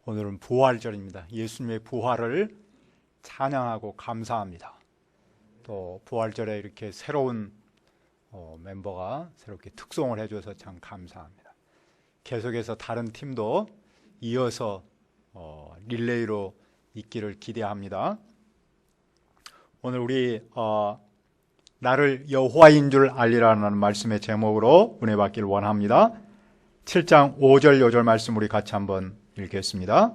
오늘은 부활절입니다. 예수님의 부활을 찬양하고 감사합니다. 또 부활절에 이렇게 새로운 멤버가 새롭게 특송을 해줘서 참 감사합니다. 계속해서 다른 팀도 이어서 릴레이로 있기를 기대합니다. 오늘 우리 나를 여호와인 줄 알리라는 말씀의 제목으로 은혜 받기를 원합니다. 7장 5절 6절 말씀 우리 같이 한번 읽겠습니다.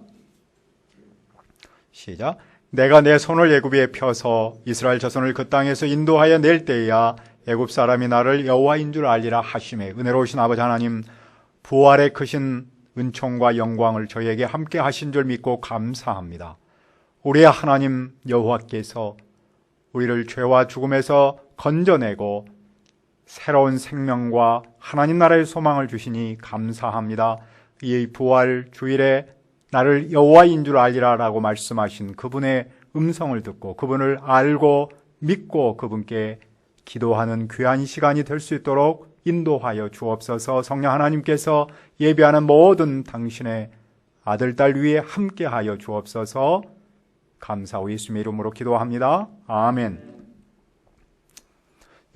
시작. 내가 내 손을 애굽에 펴서 이스라엘 자손을 그 땅에서 인도하여 낼 때야 애굽 사람이 나를 여호와인 줄 알리라 하시매 은혜로우신 아버지 하나님, 부활의 크신 은총과 영광을 저희에게 함께 하신 줄 믿고 감사합니다. 우리의 하나님 여호와께서 우리를 죄와 죽음에서 건져내고 새로운 생명과 하나님 나라의 소망을 주시니 감사합니다. 이 부활 주일에 나를 여호와인 줄 알리라라고 말씀하신 그분의 음성을 듣고 그분을 알고 믿고 그분께 기도하는 귀한 시간이 될 수 있도록 인도하여 주옵소서. 성령 하나님께서 예배하는 모든 당신의 아들, 딸 위에 함께하여 주옵소서. 감사하고 예수님의 이름으로 기도합니다. 아멘.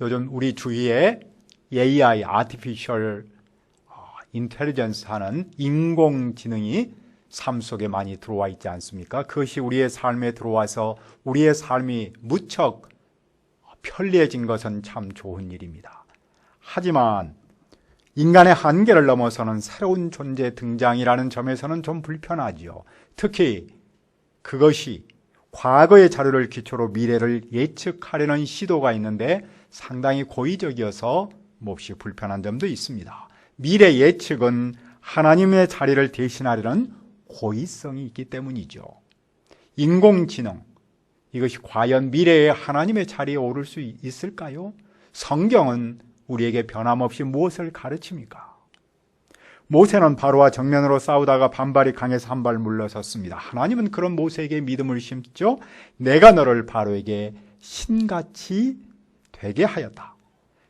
요즘 우리 주위에 AI, Artificial Intelligence 하는 인공지능이 삶 속에 많이 들어와 있지 않습니까? 그것이 우리의 삶에 들어와서 우리의 삶이 무척 편리해진 것은 참 좋은 일입니다. 하지만 인간의 한계를 넘어서는 새로운 존재 등장이라는 점에서는 좀 불편하지요. 특히 그것이 과거의 자료를 기초로 미래를 예측하려는 시도가 있는데 상당히 고의적이어서 몹시 불편한 점도 있습니다. 미래 예측은 하나님의 자리를 대신하려는 고의성이 있기 때문이죠. 인공지능, 이것이 과연 미래에 하나님의 자리에 오를 수 있을까요? 성경은 우리에게 변함없이 무엇을 가르칩니까? 모세는 바로와 정면으로 싸우다가 반발이 강해서 한 발 물러섰습니다. 하나님은 그런 모세에게 믿음을 심죠. 내가 너를 바로에게 신같이 되게 하였다.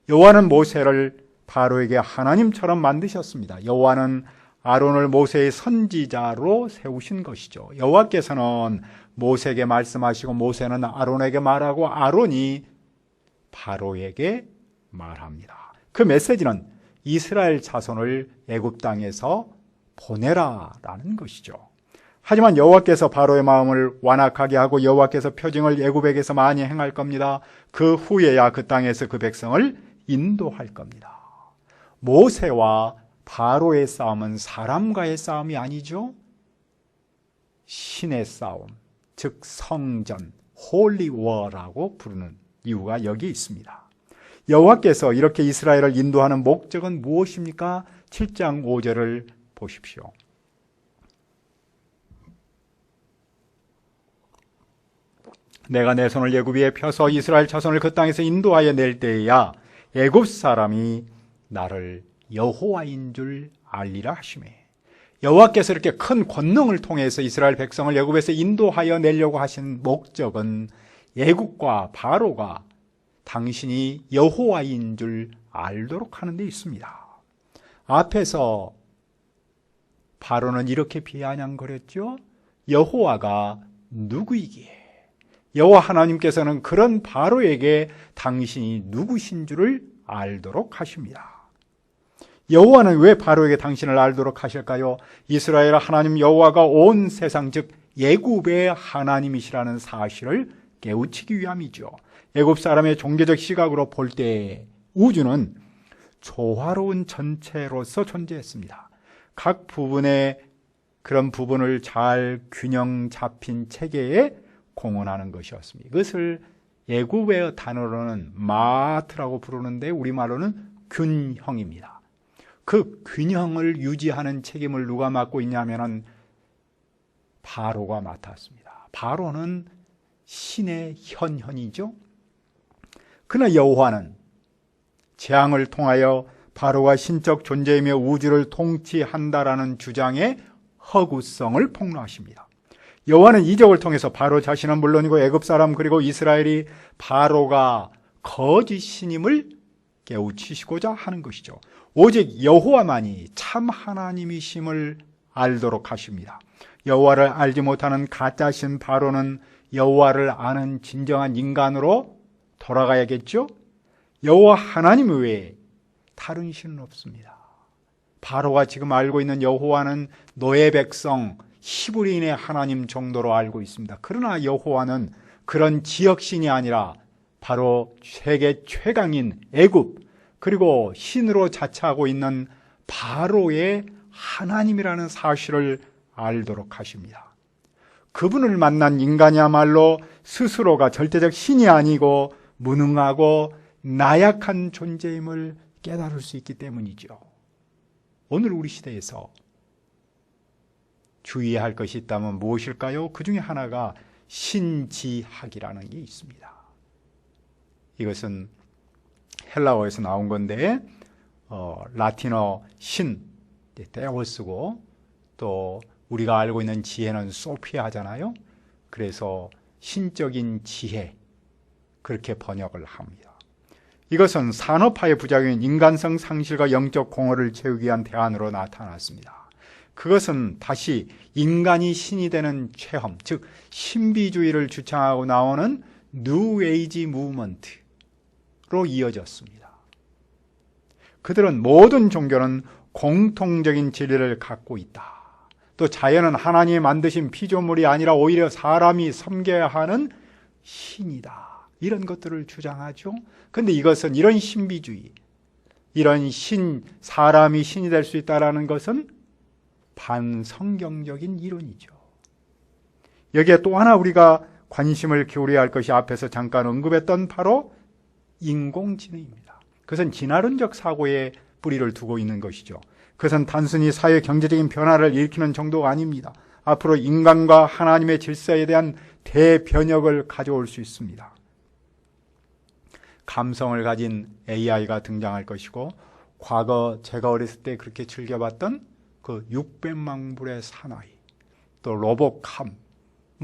여호와는 모세를 바로에게 하나님처럼 만드셨습니다. 여호와는 아론을 모세의 선지자로 세우신 것이죠. 여호와께서는 모세에게 말씀하시고 모세는 아론에게 말하고 아론이 바로에게 말합니다. 그 메시지는 이스라엘 자손을 애굽 땅에서 보내라라는 것이죠. 하지만 여호와께서 바로의 마음을 완악하게 하고 여호와께서 표징을 애굽에게서 많이 행할 겁니다. 그 후에야 그 땅에서 그 백성을 인도할 겁니다. 모세와 바로의 싸움은 사람과의 싸움이 아니죠. 신의 싸움, 즉 성전, 홀리 워라고 부르는 이유가 여기 있습니다. 여호와께서 이렇게 이스라엘을 인도하는 목적은 무엇입니까? 7장 5절을 보십시오. 내가 내 손을 애굽 위에 펴서 이스라엘 자손을 그 땅에서 인도하여 낼 때에야 애굽 사람이 나를 여호와인 줄 알리라 하시매. 여호와께서 이렇게 큰 권능을 통해서 이스라엘 백성을 애굽에서 인도하여 내려고 하신 목적은 애굽과 바로가 당신이 여호와인 줄 알도록 하는 데 있습니다. 앞에서 바로는 이렇게 비아냥거렸죠. 여호와가 누구이기에? 여호와 하나님께서는 그런 바로에게 당신이 누구신 줄을 알도록 하십니다. 여호와는 왜 바로에게 당신을 알도록 하실까요? 이스라엘 하나님 여호와가 온 세상 즉 애굽의 하나님이시라는 사실을 깨우치기 위함이죠. 애굽 사람의 종교적 시각으로 볼 때 우주는 조화로운 전체로서 존재했습니다. 각 부분의 그런 부분을 잘 균형 잡힌 체계에 공헌하는 것이었습니다. 이것을 애굽의 단어로는 마트라고 부르는데 우리말로는 균형입니다. 그 균형을 유지하는 책임을 누가 맡고 있냐면은 바로가 맡았습니다. 바로는 신의 현현이죠. 그러나 여호와는 재앙을 통하여 바로가 신적 존재이며 우주를 통치한다라는 주장의 허구성을 폭로하십니다. 여호와는 이적을 통해서 바로 자신은 물론이고 애굽 사람 그리고 이스라엘이 바로가 거짓 신임을 깨우치시고자 하는 것이죠. 오직 여호와만이 참 하나님이심을 알도록 하십니다. 여호와를 알지 못하는 가짜신 바로는 여호와를 아는 진정한 인간으로 돌아가야겠죠? 여호와 하나님 외에 다른 신은 없습니다. 바로가 지금 알고 있는 여호와는 노예 백성 히브리인의 하나님 정도로 알고 있습니다. 그러나 여호와는 그런 지역신이 아니라 바로 세계 최강인 애굽, 그리고 신으로 자처하고 있는 바로의 하나님이라는 사실을 알도록 하십니다. 그분을 만난 인간이야말로 스스로가 절대적 신이 아니고 무능하고 나약한 존재임을 깨달을 수 있기 때문이죠. 오늘 우리 시대에서 주의해야 할 것이 있다면 무엇일까요? 그 중에 하나가 신지학이라는 게 있습니다. 이것은 헬라어에서 나온 건데 라틴어 신, 데오스고, 또 우리가 알고 있는 지혜는 소피아잖아요. 그래서 신적인 지혜, 그렇게 번역을 합니다. 이것은 산업화의 부작용인 인간성 상실과 영적 공허를 채우기 위한 대안으로 나타났습니다. 그것은 다시 인간이 신이 되는 체험, 즉 신비주의를 주창하고 나오는 뉴 에이지 무브먼트로 이어졌습니다. 그들은 모든 종교는 공통적인 진리를 갖고 있다. 또 자연은 하나님이 만드신 피조물이 아니라 오히려 사람이 섬겨야 하는 신이다. 이런 것들을 주장하죠. 그런데 이것은 이런 신비주의, 이런 사람이 신이 될 수 있다는 것은 반성경적인 이론이죠. 여기에 또 하나 우리가 관심을 기울여야 할 것이 앞에서 잠깐 언급했던 바로 인공지능입니다. 그것은 진화론적 사고에 뿌리를 두고 있는 것이죠. 그것은 단순히 사회 경제적인 변화를 일으키는 정도가 아닙니다. 앞으로 인간과 하나님의 질서에 대한 대변혁을 가져올 수 있습니다. 감성을 가진 AI가 등장할 것이고, 과거 제가 어렸을 때 그렇게 즐겨봤던 그 600만 불의 사나이, 또 로보캅,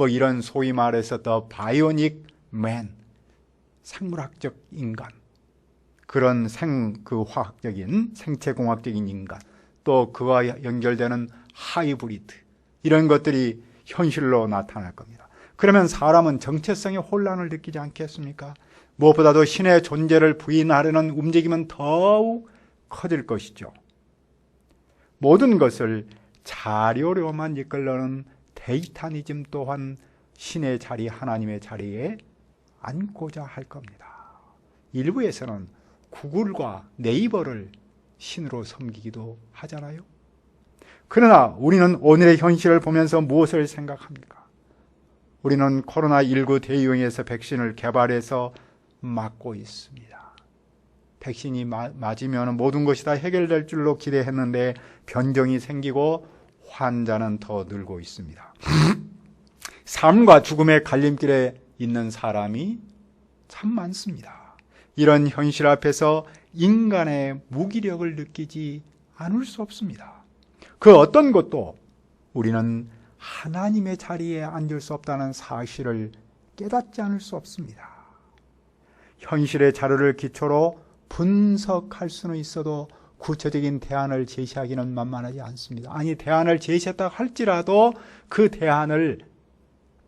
이런 소위 말해서 더 바이오닉 맨, 생물학적 인간, 그런 화학적인 생체공학적인 인간, 또 그와 연결되는 하이브리드, 이런 것들이 현실로 나타날 겁니다. 그러면 사람은 정체성의 혼란을 느끼지 않겠습니까? 무엇보다도 신의 존재를 부인하려는 움직임은 더욱 커질 것이죠. 모든 것을 자료로만 이끌려는 데이터니즘 또한 신의 자리, 하나님의 자리에 앉고자 할 겁니다. 일부에서는 구글과 네이버를 신으로 섬기기도 하잖아요. 그러나 우리는 오늘의 현실을 보면서 무엇을 생각합니까? 우리는 코로나19 대유행에서 백신을 개발해서 맞고 있습니다. 백신이 맞으면 모든 것이 다 해결될 줄로 기대했는데 변종이 생기고 환자는 더 늘고 있습니다. 삶과 죽음의 갈림길에 있는 사람이 참 많습니다. 이런 현실 앞에서 인간의 무기력을 느끼지 않을 수 없습니다. 그 어떤 것도 우리는 하나님의 자리에 앉을 수 없다는 사실을 깨닫지 않을 수 없습니다. 현실의 자료를 기초로 분석할 수는 있어도 구체적인 대안을 제시하기는 만만하지 않습니다. 아니, 대안을 제시했다 할지라도 그 대안을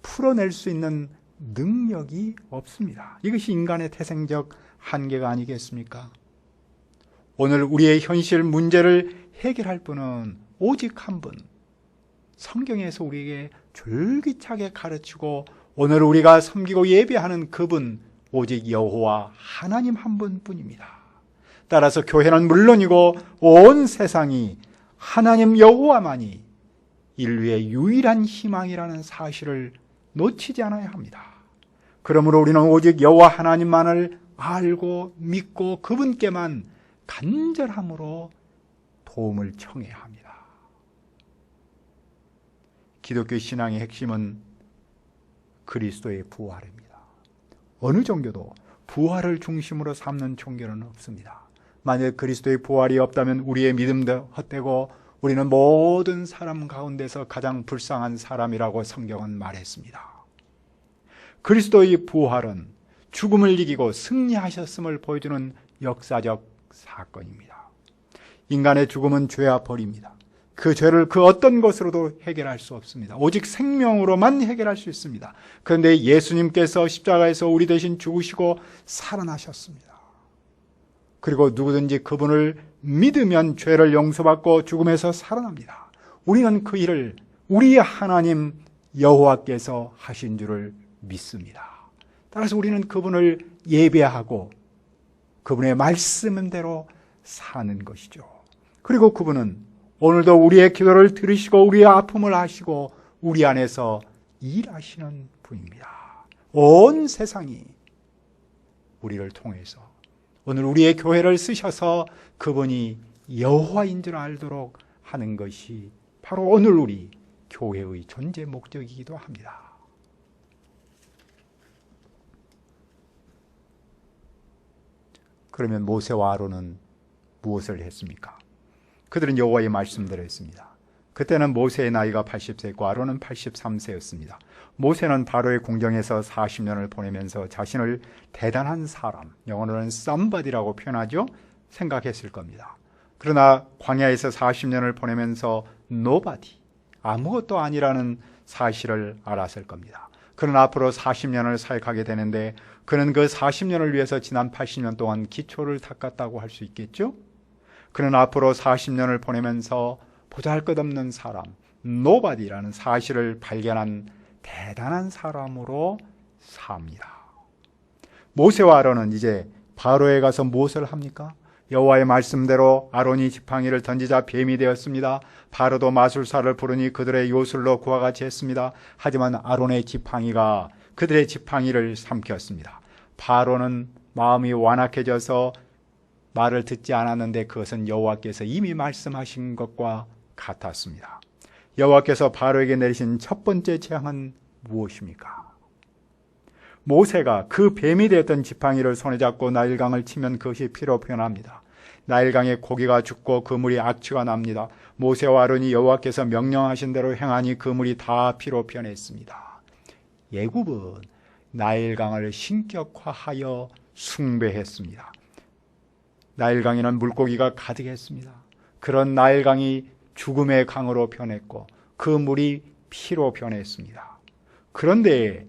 풀어낼 수 있는 능력이 없습니다. 이것이 인간의 태생적 한계가 아니겠습니까? 오늘 우리의 현실 문제를 해결할 분은 오직 한 분, 성경에서 우리에게 줄기차게 가르치고 오늘 우리가 섬기고 예배하는 그분, 오직 여호와 하나님 한 분뿐입니다. 따라서 교회는 물론이고 온 세상이 하나님 여호와만이 인류의 유일한 희망이라는 사실을 놓치지 않아야 합니다. 그러므로 우리는 오직 여호와 하나님만을 알고 믿고 그분께만 간절함으로 도움을 청해야 합니다. 기독교 신앙의 핵심은 그리스도의 부활입니다. 어느 종교도 부활을 중심으로 삼는 종교는 없습니다. 만약 그리스도의 부활이 없다면 우리의 믿음도 헛되고 우리는 모든 사람 가운데서 가장 불쌍한 사람이라고 성경은 말했습니다. 그리스도의 부활은 죽음을 이기고 승리하셨음을 보여주는 역사적 사건입니다. 인간의 죽음은 죄와 벌입니다. 그 죄를 그 어떤 것으로도 해결할 수 없습니다. 오직 생명으로만 해결할 수 있습니다. 그런데 예수님께서 십자가에서 우리 대신 죽으시고 살아나셨습니다. 그리고 누구든지 그분을 믿으면 죄를 용서받고 죽음에서 살아납니다. 우리는 그 일을 우리 하나님 여호와께서 하신 줄을 믿습니다. 따라서 우리는 그분을 예배하고 그분의 말씀대로 사는 것이죠. 그리고 그분은 오늘도 우리의 기도를 들으시고 우리의 아픔을 아시고 우리 안에서 일하시는 분입니다. 온 세상이 우리를 통해서 오늘 우리의 교회를 쓰셔서 그분이 여호와인 줄 알도록 하는 것이 바로 오늘 우리 교회의 존재 목적이기도 합니다. 그러면 모세와 아론은 무엇을 했습니까? 그들은 여호와의 말씀대로 했습니다. 그때는 모세의 나이가 80세였고 아론은 83세였습니다. 모세는 바로의 궁정에서 40년을 보내면서 자신을 대단한 사람, 영어로는 somebody라고 표현하죠. 생각했을 겁니다. 그러나 광야에서 40년을 보내면서 nobody, 아무것도 아니라는 사실을 알았을 겁니다. 그러나 앞으로 40년을 사역하게 되는데 그는 그 40년을 위해서 지난 80년 동안 기초를 닦았다고 할 수 있겠죠. 그는 앞으로 40년을 보내면서 보잘것없는 사람, nobody라는 사실을 발견한 대단한 사람으로 삽니다. 모세와 아론은 이제 바로에 가서 무엇을 합니까? 여호와의 말씀대로 아론이 지팡이를 던지자 뱀이 되었습니다. 바로도 마술사를 부르니 그들의 요술로 그와 같이 했습니다. 하지만 아론의 지팡이가 그들의 지팡이를 삼켰습니다. 바로는 마음이 완악해져서 말을 듣지 않았는데 그것은 여호와께서 이미 말씀하신 것과 같았습니다. 여호와께서 바로에게 내리신 첫 번째 재앙은 무엇입니까? 모세가 그 뱀이 되었던 지팡이를 손에 잡고 나일강을 치면 그것이 피로 변합니다. 나일강에 고기가 죽고 그 물이 악취가 납니다. 모세와 아론이 여호와께서 명령하신 대로 행하니 그 물이 다 피로 변했습니다. 애굽은 나일강을 신격화하여 숭배했습니다. 나일강에는 물고기가 가득했습니다. 그런 나일강이 죽음의 강으로 변했고 그 물이 피로 변했습니다. 그런데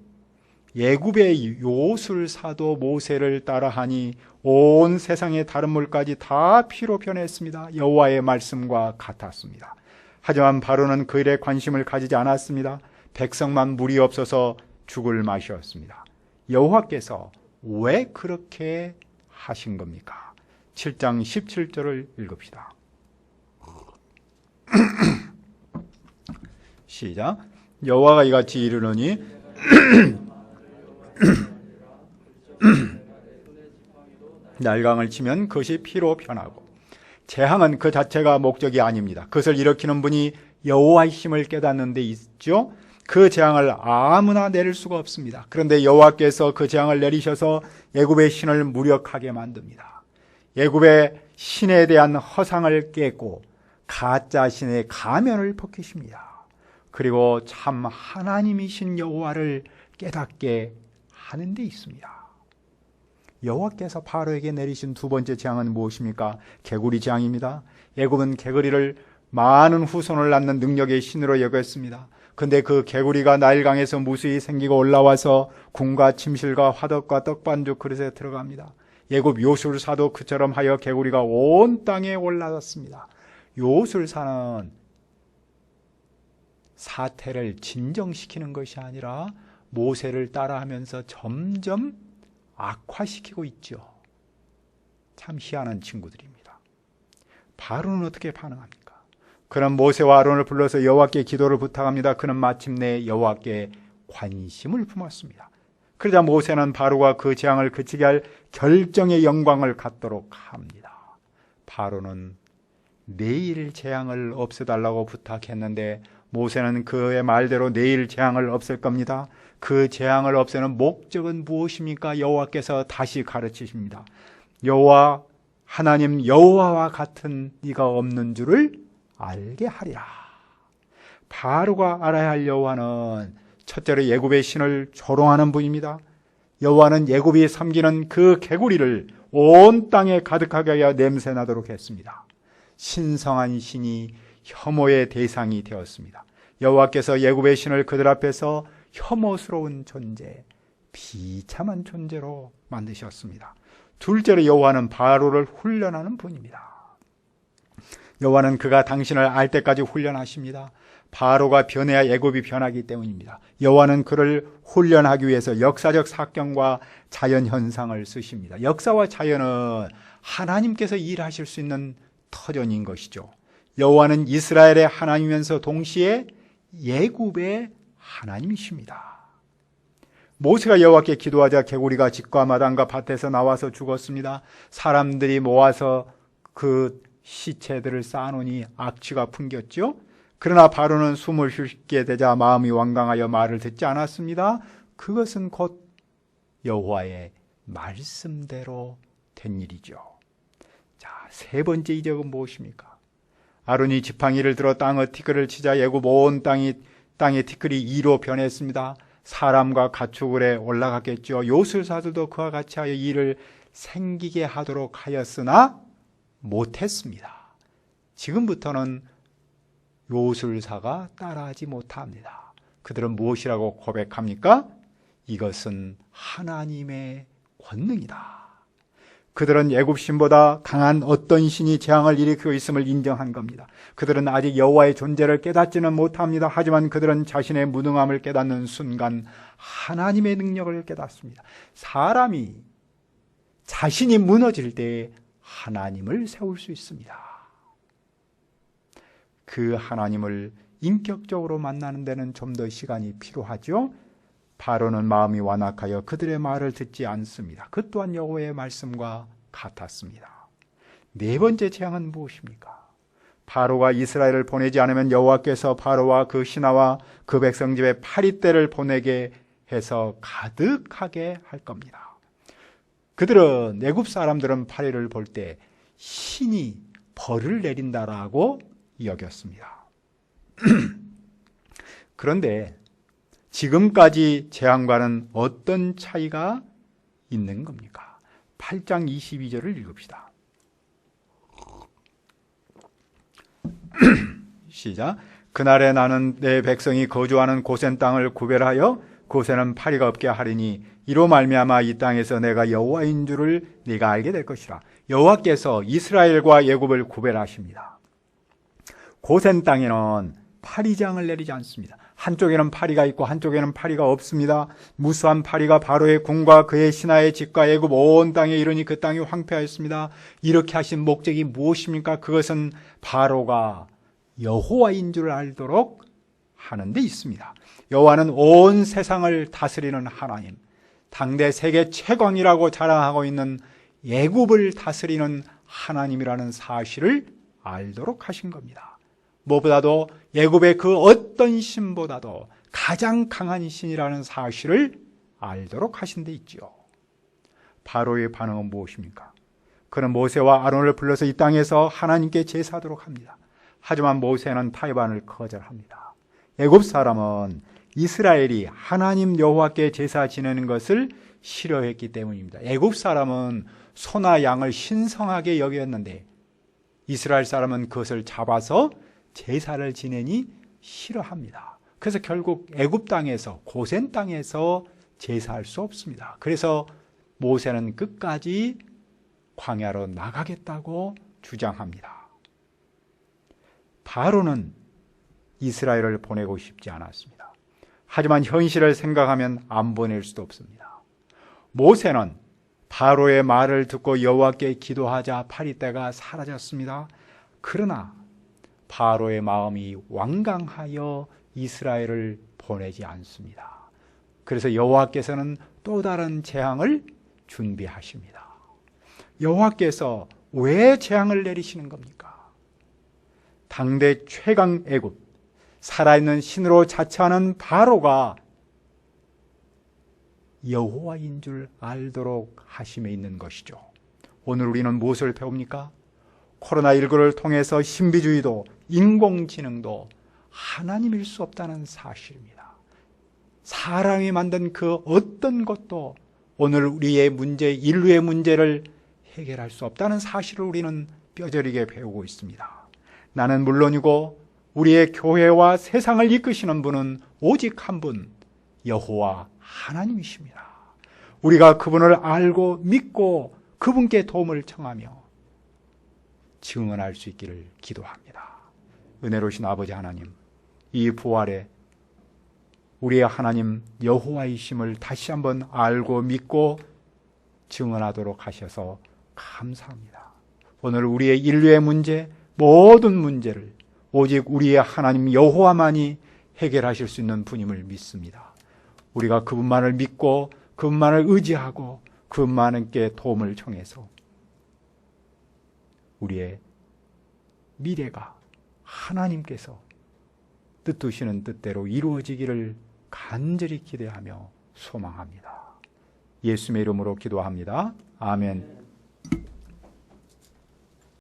애굽의 요술사도 모세를 따라하니 온 세상의 다른 물까지 다 피로 변했습니다. 여호와의 말씀과 같았습니다. 하지만 바로는 그 일에 관심을 가지지 않았습니다. 백성만 물이 없어서 죽을 맛이었습니다. 여호와께서 왜 그렇게 하신 겁니까? 7장 17절을 읽읍시다. 시작. 여호와가 이같이 이르노니 날강을 치면 그것이 피로 변하고 재앙은 그 자체가 목적이 아닙니다. 그것을 일으키는 분이 여호와의 힘을 깨닫는 데 있죠. 그 재앙을 아무나 내릴 수가 없습니다. 그런데 여호와께서 그 재앙을 내리셔서 애굽의 신을 무력하게 만듭니다. 애굽의 신에 대한 허상을 깨고 가짜 신의 가면을 벗기십니다. 그리고 참 하나님이신 여호와를 깨닫게 하는 데 있습니다. 여호와께서 바로에게 내리신 두 번째 재앙은 무엇입니까? 개구리 재앙입니다. 애굽은 개구리를 많은 후손을 낳는 능력의 신으로 여겼습니다. 근데 그 개구리가 나일강에서 무수히 생기고 올라와서 궁과 침실과 화덕과 떡반죽 그릇에 들어갑니다. 애굽 요술사도 그처럼 하여 개구리가 온 땅에 올라왔습니다. 요술사는 사태를 진정시키는 것이 아니라 모세를 따라하면서 점점 악화시키고 있죠. 참 희한한 친구들입니다. 바로는 어떻게 반응합니까? 그는 모세와 아론을 불러서 여호와께 기도를 부탁합니다. 그는 마침내 여호와께 관심을 품었습니다. 그러자 모세는 바로가 그 재앙을 그치게 할 결정의 영광을 갖도록 합니다. 바로는 내일 재앙을 없애달라고 부탁했는데 모세는 그의 말대로 내일 재앙을 없앨 겁니다. 그 재앙을 없애는 목적은 무엇입니까? 여호와께서 다시 가르치십니다. 여호와 하나님 여호와와 같은 이가 없는 줄을 알게 하리라. 바로가 알아야 할 여호와는 첫째로 애굽의 신을 조롱하는 분입니다. 여호와는 애굽이 섬기는 그 개구리를 온 땅에 가득하게 하여 냄새 나도록 했습니다. 신성한 신이 혐오의 대상이 되었습니다. 여호와께서 애굽의 신을 그들 앞에서 혐오스러운 존재, 비참한 존재로 만드셨습니다. 둘째로 여호와는 바로를 훈련하는 분입니다. 여호와는 그가 당신을 알 때까지 훈련하십니다. 바로가 변해야 애굽이 변하기 때문입니다. 여호와는 그를 훈련하기 위해서 역사적 사건과 자연 현상을 쓰십니다. 역사와 자연은 하나님께서 일하실 수 있는 터전인 것이죠. 여호와는 이스라엘의 하나님이면서 동시에 애굽의 하나님이십니다. 모세가 여호와께 기도하자 개구리가 집과 마당과 밭에서 나와서 죽었습니다. 사람들이 모아서 그 시체들을 쌓아놓으니 악취가 풍겼죠. 그러나 바로는 숨을 쉬게 되자 마음이 완강하여 말을 듣지 않았습니다. 그것은 곧 여호와의 말씀대로 된 일이죠. 자, 세 번째 이적은 무엇입니까? 아론이 지팡이를 들어 땅의 티끌을 치자 애굽 온 땅의 티끌이 이로 변했습니다. 사람과 가축을에 올라갔겠죠. 요술사들도 그와 같이 하여 이를 생기게 하도록 하였으나 못했습니다. 지금부터는 요술사가 따라하지 못합니다. 그들은 무엇이라고 고백합니까? 이것은 하나님의 권능이다. 그들은 애굽 신보다 강한 어떤 신이 재앙을 일으키고 있음을 인정한 겁니다. 그들은 아직 여호와의 존재를 깨닫지는 못합니다. 하지만 그들은 자신의 무능함을 깨닫는 순간 하나님의 능력을 깨닫습니다. 사람이 자신이 무너질 때 하나님을 세울 수 있습니다. 그 하나님을 인격적으로 만나는 데는 좀 더 시간이 필요하죠. 바로는 마음이 완악하여 그들의 말을 듣지 않습니다. 그 또한 여호와의 말씀과 같았습니다. 네 번째 재앙은 무엇입니까? 바로가 이스라엘을 보내지 않으면 여호와께서 바로와 그 신하와 그 백성 집에 파리떼를 보내게 해서 가득하게 할 겁니다. 그들은 애굽 사람들은 파리를 볼 때 신이 벌을 내린다라고 여겼습니다. 그런데 지금까지 재앙과는 어떤 차이가 있는 겁니까? 8장 22절을 읽읍시다. 시작. 그날에 나는 내 백성이 거주하는 고센 땅을 구별하여 그곳에는 파리가 없게 하리니 이로 말미암아 이 땅에서 내가 여호와인 줄을 네가 알게 될 것이라. 여호와께서 이스라엘과 애굽을 구별하십니다. 고센 땅에는 파리장을 내리지 않습니다. 한쪽에는 파리가 있고 한쪽에는 파리가 없습니다. 무수한 파리가 바로의 궁과 그의 신하의 집과 애굽 온 땅에 이르니 그 땅이 황폐하였습니다. 이렇게 하신 목적이 무엇입니까? 그것은 바로가 여호와인 줄 알도록 하는 데 있습니다. 여호와는 온 세상을 다스리는 하나님, 당대 세계 최강이라고 자랑하고 있는 애굽을 다스리는 하나님이라는 사실을 알도록 하신 겁니다. 무엇보다도 애굽의 그 어떤 신보다도 가장 강한 신이라는 사실을 알도록 하신 데 있죠. 바로의 반응은 무엇입니까? 그는 모세와 아론을 불러서 이 땅에서 하나님께 제사하도록 합니다. 하지만 모세는 타협안을 거절합니다. 애굽 사람은 이스라엘이 하나님 여호와께 제사 지내는 것을 싫어했기 때문입니다. 애굽 사람은 소나 양을 신성하게 여겼는데 이스라엘 사람은 그것을 잡아서 제사를 지내니 싫어합니다. 그래서 결국 애굽 땅에서 고센 땅에서 제사할 수 없습니다. 그래서 모세는 끝까지 광야로 나가겠다고 주장합니다. 바로는 이스라엘을 보내고 싶지 않았습니다. 하지만 현실을 생각하면 안 보낼 수도 없습니다. 모세는 바로의 말을 듣고 여호와께 기도하자 파리떼가 사라졌습니다. 그러나 바로의 마음이 완강하여 이스라엘을 보내지 않습니다. 그래서 여호와께서는 또 다른 재앙을 준비하십니다. 여호와께서 왜 재앙을 내리시는 겁니까? 당대 최강 애굽, 살아있는 신으로 자처하는 바로가 여호와인 줄 알도록 하심에 있는 것이죠. 오늘 우리는 무엇을 배웁니까? 코로나19를 통해서 신비주의도 인공지능도 하나님일 수 없다는 사실입니다. 사람이 만든 그 어떤 것도 오늘 우리의 문제, 인류의 문제를 해결할 수 없다는 사실을 우리는 뼈저리게 배우고 있습니다. 나는 물론이고 우리의 교회와 세상을 이끄시는 분은 오직 한 분, 여호와 하나님이십니다. 우리가 그분을 알고 믿고 그분께 도움을 청하며 증언할 수 있기를 기도합니다. 은혜로우신 아버지 하나님, 이 부활에 우리의 하나님 여호와이심을 다시 한번 알고 믿고 증언하도록 하셔서 감사합니다. 오늘 우리의 인류의 문제, 모든 문제를 오직 우리의 하나님 여호와만이 해결하실 수 있는 분임을 믿습니다. 우리가 그분만을 믿고 그분만을 의지하고 그분만께 도움을 청해서 우리의 미래가 하나님께서 뜻두시는 뜻대로 이루어지기를 간절히 기대하며 소망합니다. 예수님의 이름으로 기도합니다. 아멘.